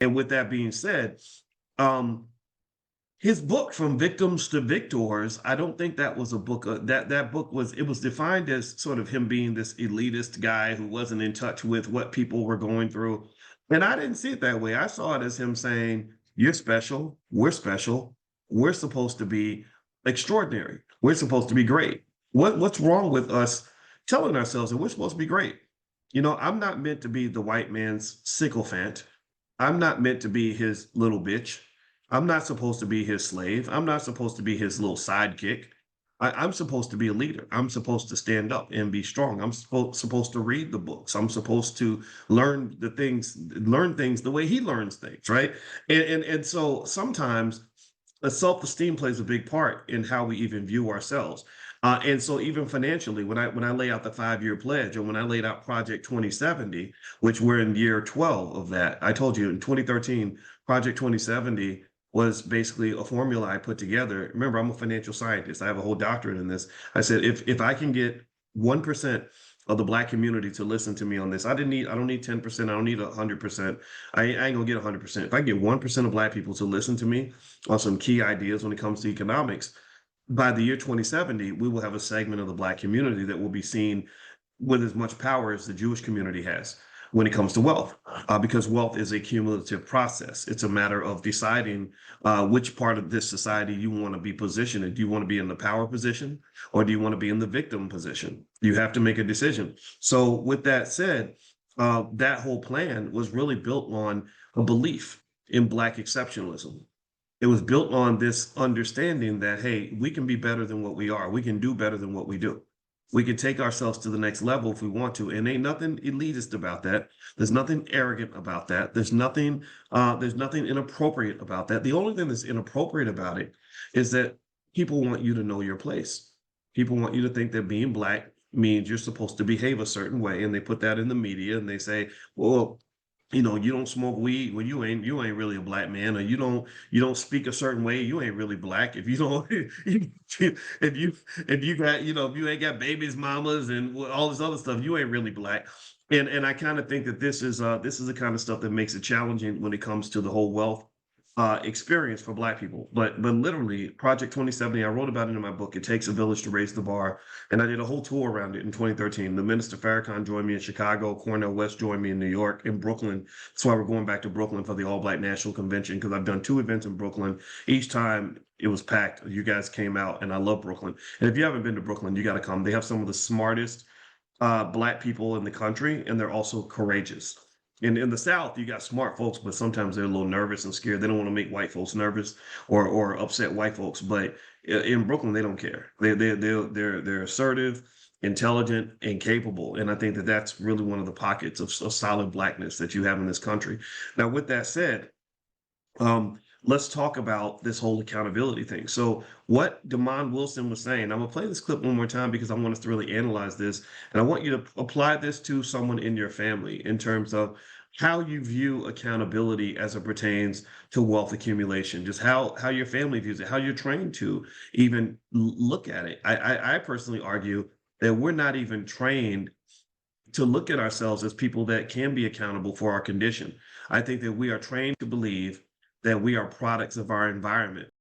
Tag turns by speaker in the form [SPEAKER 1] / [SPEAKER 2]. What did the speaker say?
[SPEAKER 1] And with that being said, um, his book From Victims to Victors, I don't think that was a book that book was it was defined as sort of him being this elitist guy who wasn't in touch with what people were going through. And I didn't see it that way. I saw it as him saying, "You're special, we're supposed to be extraordinary, we're supposed to be great. What's wrong with us telling ourselves that we're supposed to be great? You know, I'm not meant to be the white man's sycophant. I'm not meant to be his little bitch. I'm not supposed to be his slave. I'm not supposed to be his little sidekick. I'm supposed to be a leader. I'm supposed to stand up and be strong. I'm supposed to read the books. I'm supposed to learn things the way he learns things, right? And so sometimes self-esteem plays a big part in how we even view ourselves. And so even financially, when I lay out the 5-year pledge, or when I laid out Project 2070, which we're in year 12 of that, I told you in 2013, Project 2070 was basically a formula I put together. Remember, I'm a financial scientist. I have a whole doctorate in this. I said, if I can get 1% of the Black community to listen to me on this, I don't need 10%. I don't need 100%. I ain't gonna get 100%. If I get 1% of Black people to listen to me on some key ideas when it comes to economics, by the year 2070, we will have a segment of the Black community that will be seen with as much power as the Jewish community has when it comes to wealth, because wealth is a cumulative process. It's a matter of deciding which part of this society you want to be positioned in. Do you want to be in the power position, or do you want to be in the victim position? You have to make a decision. So with that said, that whole plan was really built on a belief in Black exceptionalism. It was built on this understanding that, hey, we can be better than what we are. We can do better than what we do. We can take ourselves to the next level if we want to. And ain't nothing elitist about that. There's nothing arrogant about that. There's nothing inappropriate about that. The only thing that's inappropriate about it is that people want you to know your place. People want you to think that being Black means you're supposed to behave a certain way. And they put that in the media and they say, well, you don't smoke weed, well, you ain't really a Black man, or you don't speak a certain way, you ain't really Black. If you don't, if you got, if you ain't got babies, mamas, and all this other stuff, you ain't really Black. And I kind of think that this is the kind of stuff that makes it challenging when it comes to the whole wealth experience for Black people. But literally, Project 2070, I wrote about it in my book. It takes a village to raise the bar, and I did a whole tour around it in 2013. The Minister Farrakhan joined me in Chicago. Cornel West joined me in New York, in Brooklyn. That's why we're going back to Brooklyn for the All Black National Convention, because I've done 2 events in Brooklyn. Each time it was packed. You guys came out, and I love Brooklyn. And if you haven't been to Brooklyn, you got to come. They have some of the smartest Black people in the country, and they're also courageous. In the South, you got smart folks, but sometimes they're a little nervous and scared. They don't want to make white folks nervous or upset white folks. But in Brooklyn, they don't care. They're assertive, intelligent, and capable. And I think that that's really one of the pockets of solid Blackness that you have in this country. Now, with that said, let's talk about this whole accountability thing. So what Damon Wilson was saying, I'm gonna play this clip one more time because I want us to really analyze this, and I want you to apply this to someone in your family in terms of how you view accountability as it pertains to wealth accumulation, just how your family views it, how you're trained to even look at it. I personally argue that we're not even trained to look at ourselves as people that can be accountable for our condition. I think that we are trained to believe that we are products of our environment.